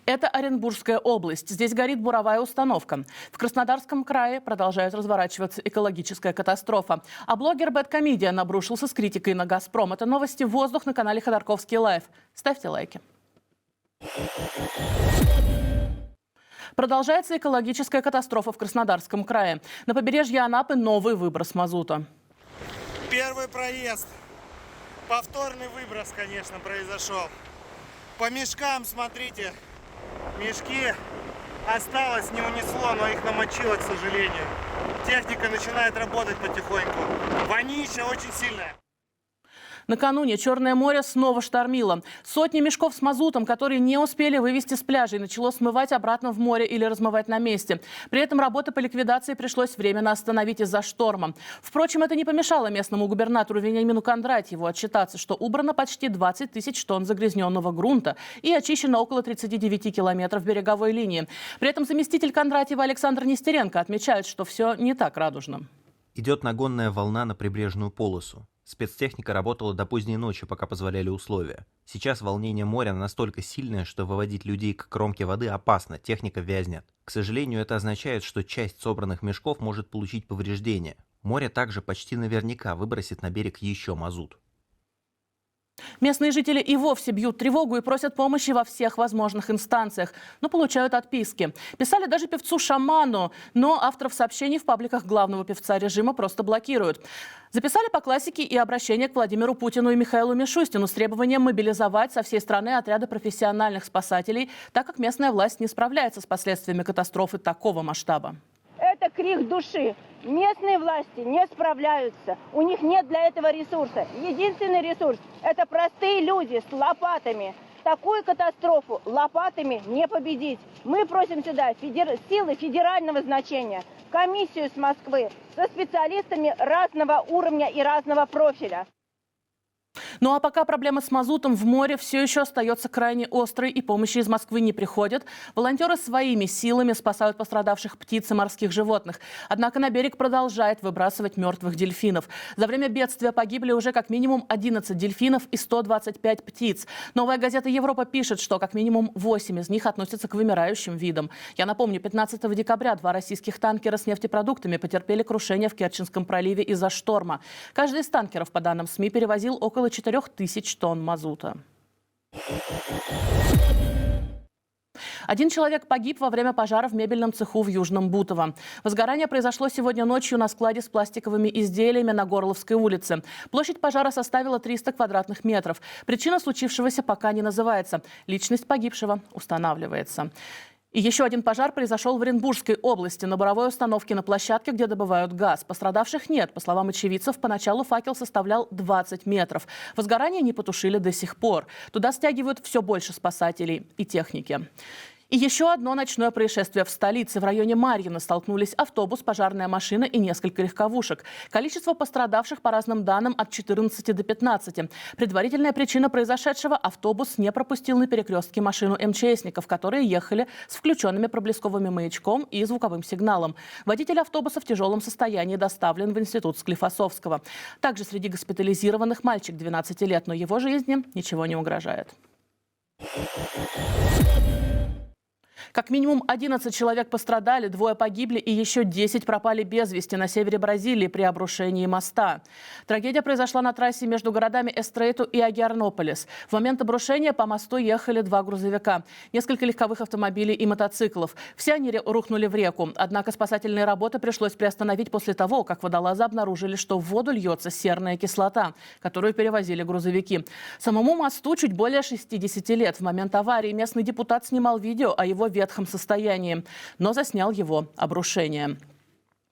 Это Оренбургская область. Здесь горит буровая установка. В Краснодарском крае продолжает разворачиваться экологическая катастрофа. А блогер Бэдкомедиан обрушился с критикой на «Газпром». Это новости «Воздух» на канале Ходорковский Лайв. Ставьте лайки. Продолжается экологическая катастрофа в Краснодарском крае. На побережье Анапы новый выброс мазута. Первый проезд. Повторный выброс, конечно, произошел. По мешкам, смотрите, мешки осталось, не унесло, но их намочило, к сожалению. Техника начинает работать потихоньку. Вонища очень сильная. Накануне Черное море снова штормило. Сотни мешков с мазутом, которые не успели вывести с пляжей, начало смывать обратно в море или размывать на месте. При этом работы по ликвидации пришлось временно остановить из-за шторма. Впрочем, это не помешало местному губернатору Вениамину Кондратьеву отчитаться, что убрано почти 20 тысяч тонн загрязненного грунта и очищено около 39 километров береговой линии. При этом заместитель Кондратьева Александр Нестеренко отмечает, что все не так радужно. Идет нагонная волна на прибрежную полосу. Спецтехника работала до поздней ночи, пока позволяли условия. Сейчас волнение моря настолько сильное, что выводить людей к кромке воды опасно, техника вязнет. К сожалению, это означает, что часть собранных мешков может получить повреждения. Море также почти наверняка выбросит на берег еще мазут. Местные жители и вовсе бьют тревогу и просят помощи во всех возможных инстанциях, но получают отписки. Писали даже певцу-шаману, но авторов сообщений в пабликах главного певца режима просто блокируют. Записали по классике и обращение к Владимиру Путину и Михаилу Мишустину с требованием мобилизовать со всей страны отряды профессиональных спасателей, так как местная власть не справляется с последствиями катастрофы такого масштаба. Это крик души. Местные власти не справляются. У них нет для этого ресурса. Единственный ресурс – это простые люди с лопатами. Такую катастрофу лопатами не победить. Мы просим сюда силы федерального значения, комиссию с Москвы со специалистами разного уровня и разного профиля. Ну а пока проблема с мазутом в море все еще остается крайне острой и помощи из Москвы не приходит, волонтеры своими силами спасают пострадавших птиц и морских животных. Однако на берег продолжает выбрасывать мертвых дельфинов. За время бедствия погибли уже как минимум 11 дельфинов и 125 птиц. Новая газета «Европа» пишет, что как минимум 8 из них относятся к вымирающим видам. Я напомню, 15 декабря 2 российских танкера с нефтепродуктами потерпели крушение в Керченском проливе из-за шторма. Каждый из танкеров, по данным СМИ, перевозил около 4000 тонн мазута. Один человек погиб во время пожара в мебельном цеху в Южном Бутово. Возгорание произошло сегодня ночью на складе с пластиковыми изделиями на Горловской улице. Площадь пожара составила 300 квадратных метров. Причина случившегося пока не называется. Личность погибшего устанавливается. И еще один пожар произошел в Оренбургской области на буровой установке на площадке, где добывают газ. Пострадавших нет. По словам очевидцев, поначалу факел составлял 20 метров. Возгорание не потушили до сих пор. Туда стягивают все больше спасателей и техники. И еще одно ночное происшествие в столице. В районе Марьино столкнулись автобус, пожарная машина и несколько легковушек. Количество пострадавших, по разным данным, от 14 до 15. Предварительная причина произошедшего – автобус не пропустил на перекрестке машину МЧСников, которые ехали с включенными проблесковым маячком и звуковым сигналом. Водитель автобуса в тяжелом состоянии доставлен в институт Склифосовского. Также среди госпитализированных мальчик 12 лет, но его жизни ничего не угрожает. Как минимум 11 человек пострадали, 2 погибли и еще 10 пропали без вести на севере Бразилии при обрушении моста. Трагедия произошла на трассе между городами Эстрейту и Агиарнополис. В момент обрушения по мосту ехали 2 грузовика, несколько легковых автомобилей и мотоциклов. Все они рухнули в реку. Однако спасательные работы пришлось приостановить после того, как водолазы обнаружили, что в воду льется серная кислота, которую перевозили грузовики. Самому мосту чуть более 60 лет. В момент аварии местный депутат снимал видео о его ветхом состоянии, но заснял его обрушение.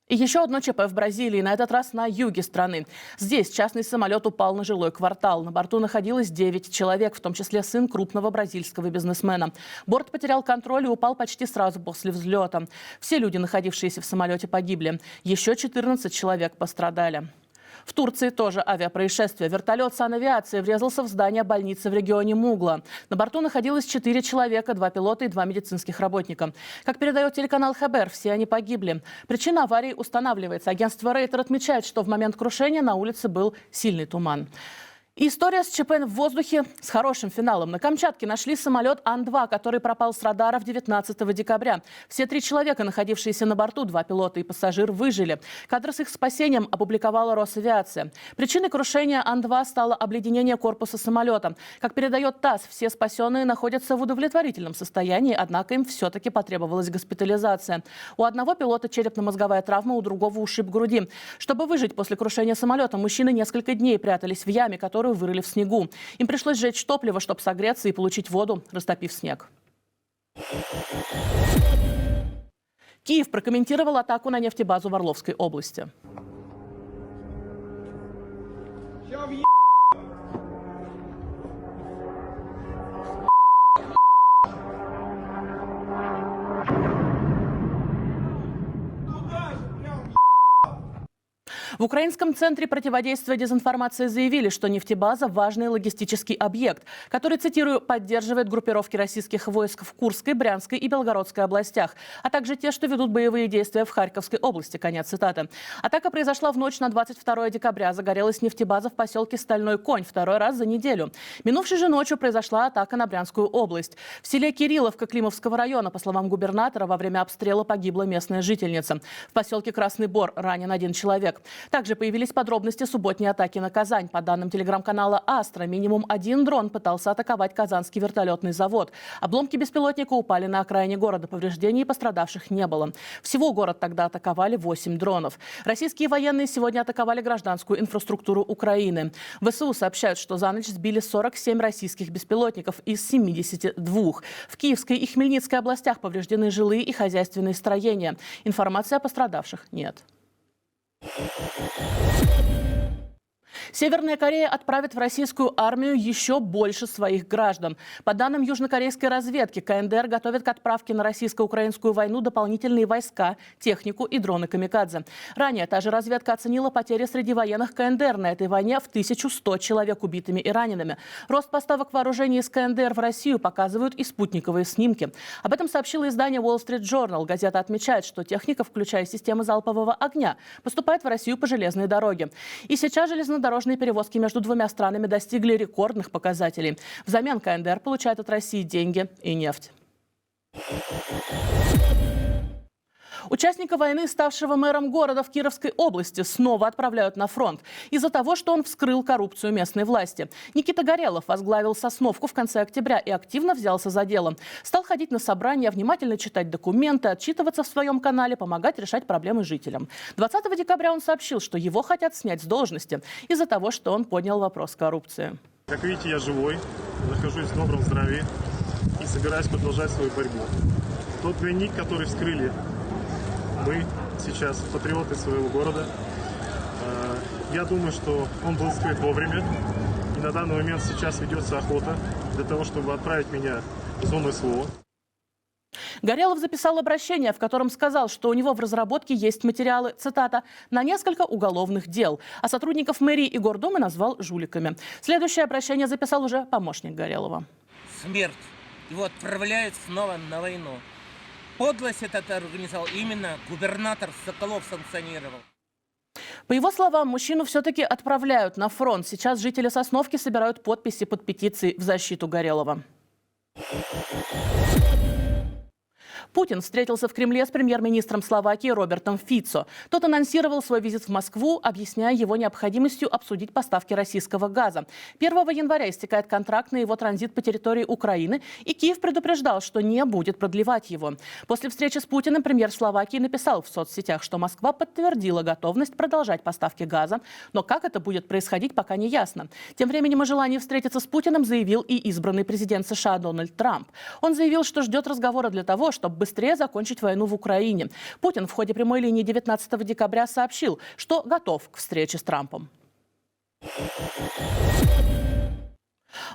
И еще одно ЧП в Бразилии, на этот раз на юге страны. Здесь частный самолет упал на жилой квартал. На борту находилось 9 человек, в том числе сын крупного бразильского бизнесмена. Борт потерял контроль и упал почти сразу после взлета. Все люди, находившиеся в самолете, погибли. Еще 14 человек пострадали. В Турции тоже авиапроисшествие. Вертолет санавиации врезался в здание больницы в регионе Мугла. На борту находилось 4 человека, 2 пилота и 2 медицинских работника. Как передает телеканал Хабер, все они погибли. Причина аварии устанавливается. Агентство Рейтер отмечает, что в момент крушения на улице был сильный туман. История с ЧП в воздухе с хорошим финалом. На Камчатке нашли самолет Ан-2, который пропал с радаров 19 декабря. Все 3 человека, находившиеся на борту, 2 пилота и пассажир, выжили. Кадры с их спасением опубликовала Росавиация. Причиной крушения Ан-2 стало обледенение корпуса самолета. Как передает ТАСС, все спасенные находятся в удовлетворительном состоянии, однако им все-таки потребовалась госпитализация. У одного пилота черепно-мозговая травма, у другого ушиб груди. Чтобы выжить после крушения самолета, мужчины несколько дней прятались в яме, которую вырыли в снегу. Им пришлось сжечь топливо, чтобы согреться и получить воду, растопив снег. Киев прокомментировал атаку на нефтебазу в Орловской области. В Украинском центре противодействия дезинформации заявили, что нефтебаза – важный логистический объект, который, цитирую, поддерживает группировки российских войск в Курской, Брянской и Белгородской областях, а также те, что ведут боевые действия в Харьковской области. Конец цитаты. Атака произошла в ночь на 22 декабря. Загорелась нефтебаза в поселке Стальной Конь второй раз за неделю. Минувшей же ночью произошла атака на Брянскую область. В селе Кирилловка Климовского района, по словам губернатора, во время обстрела погибла местная жительница. В поселке Красный Бор ранен 1 человек. Также появились подробности субботней атаки на Казань. По данным телеграм-канала «Астра», минимум 1 дрон пытался атаковать Казанский вертолетный завод. Обломки беспилотника упали на окраине города. Повреждений и пострадавших не было. Всего город тогда атаковали 8 дронов. Российские военные сегодня атаковали гражданскую инфраструктуру Украины. ВСУ сообщают, что за ночь сбили 47 российских беспилотников из 72. В Киевской и Хмельницкой областях повреждены жилые и хозяйственные строения. Информации о пострадавших нет. Северная Корея отправит в российскую армию еще больше своих граждан. По данным южнокорейской разведки, КНДР готовит к отправке на российско-украинскую войну дополнительные войска, технику и дроны «Камикадзе». Ранее та же разведка оценила потери среди военных КНДР на этой войне в 1100 человек убитыми и ранеными. Рост поставок вооружений из КНДР в Россию показывают и спутниковые снимки. Об этом сообщило издание Wall Street Journal. Газета отмечает, что техника, включая системы залпового огня, поступает в Россию по железной дороге. И сейчас железнодорожные перевозки между двумя странами достигли рекордных показателей. Взамен КНДР получает от России деньги и нефть. Участника войны, ставшего мэром города в Кировской области, снова отправляют на фронт из-за того, что он вскрыл коррупцию местной власти. Никита Горелов возглавил Сосновку в конце октября и активно взялся за дело. Стал ходить на собрания, внимательно читать документы, отчитываться в своем канале, помогать решать проблемы жителям. 20 декабря он сообщил, что его хотят снять с должности из-за того, что он поднял вопрос коррупции. Как видите, я живой, нахожусь в добром здравии и собираюсь продолжать свою борьбу. Тот двойник, который вскрыли мы сейчас, патриоты своего города, я думаю, что он был вскрыт вовремя. И на данный момент сейчас ведется охота для того, чтобы отправить меня в зону СВО. Горелов записал обращение, в котором сказал, что у него в разработке есть материалы, цитата, «на несколько уголовных дел», а сотрудников мэрии и Гордумы назвал жуликами. Следующее обращение записал уже помощник Горелова. Смерть. Его отправляют снова на войну. Подлость этот организовал именно губернатор Соколов, санкционировал. По его словам, мужчину все-таки отправляют на фронт. Сейчас жители Сосновки собирают подписи под петицией в защиту Горелова. Путин встретился в Кремле с премьер-министром Словакии Робертом Фицо. Тот анонсировал свой визит в Москву, объясняя его необходимостью обсудить поставки российского газа. 1 января истекает контракт на его транзит по территории Украины, и Киев предупреждал, что не будет продлевать его. После встречи с Путиным премьер Словакии написал в соцсетях, что Москва подтвердила готовность продолжать поставки газа, но как это будет происходить, пока не ясно. Тем временем о желании встретиться с Путиным заявил и избранный президент США Дональд Трамп. Он заявил, что ждет разговора для того, чтобы быстрее закончить войну в Украине. Путин в ходе прямой линии 19 декабря сообщил, что готов к встрече с Трампом.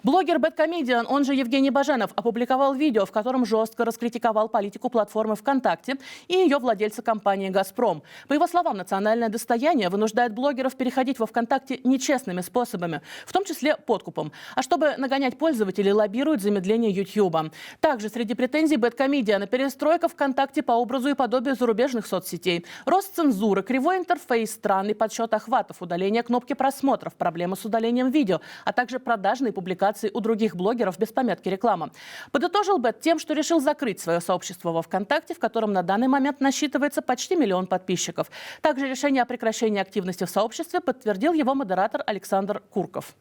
Блогер Bad он же Евгений Баженов, опубликовал видео, в котором жестко раскритиковал политику платформы ВКонтакте и ее владельца компании «Газпром». По его словам, национальное достояние вынуждает блогеров переходить во ВКонтакте нечестными способами, в том числе подкупом. А чтобы нагонять пользователей, лоббируют замедление Ютьюба. Также среди претензий Bad перестройка ВКонтакте по образу и подобию зарубежных соцсетей, рост цензуры, кривой интерфейс, странный подсчет охватов, удаление кнопки просмотров, проблемы с удалением видео, а также продажные публикации у других блогеров без пометки «реклама». Подытожил Бэд тем, что решил закрыть свое сообщество во ВКонтакте, в котором на данный момент насчитывается почти 1 миллион подписчиков. Также решение о прекращении активности в сообществе подтвердил его модератор Александр Курков.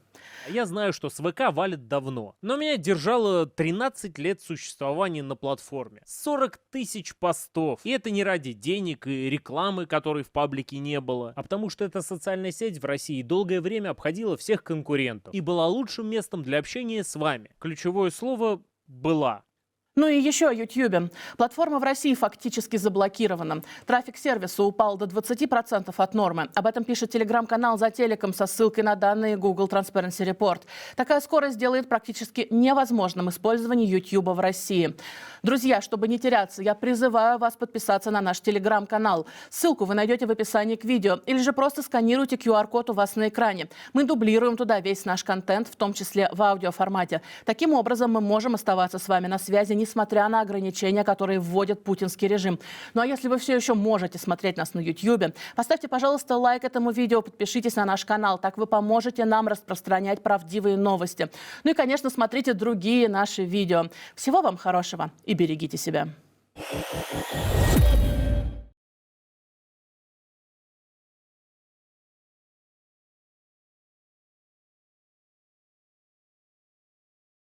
Я знаю, что с ВК валит давно, но меня держало 13 лет существования на платформе. 40 тысяч постов. И это не ради денег и рекламы, которой в паблике не было, а потому что эта социальная сеть в России долгое время обходила всех конкурентов и была лучшим местом для общения с вами. Ключевое слово «была». Ну и еще о Ютьюбе. Платформа в России фактически заблокирована. Трафик сервиса упал до 20% от нормы. Об этом пишет телеграм-канал «За телеком» со ссылкой на данные Google Transparency Report. Такая скорость делает практически невозможным использование Ютьюба в России. Друзья, чтобы не теряться, я призываю вас подписаться на наш телеграм-канал. Ссылку вы найдете в описании к видео. Или же просто сканируйте QR-код у вас на экране. Мы дублируем туда весь наш контент, в том числе в аудиоформате. Таким образом, мы можем оставаться с вами на связи, несмотря на ограничения, которые вводит путинский режим. Ну а если вы все еще можете смотреть нас на YouTube, поставьте, пожалуйста, лайк этому видео, подпишитесь на наш канал. Так вы поможете нам распространять правдивые новости. Ну и, конечно, смотрите другие наши видео. Всего вам хорошего и берегите себя.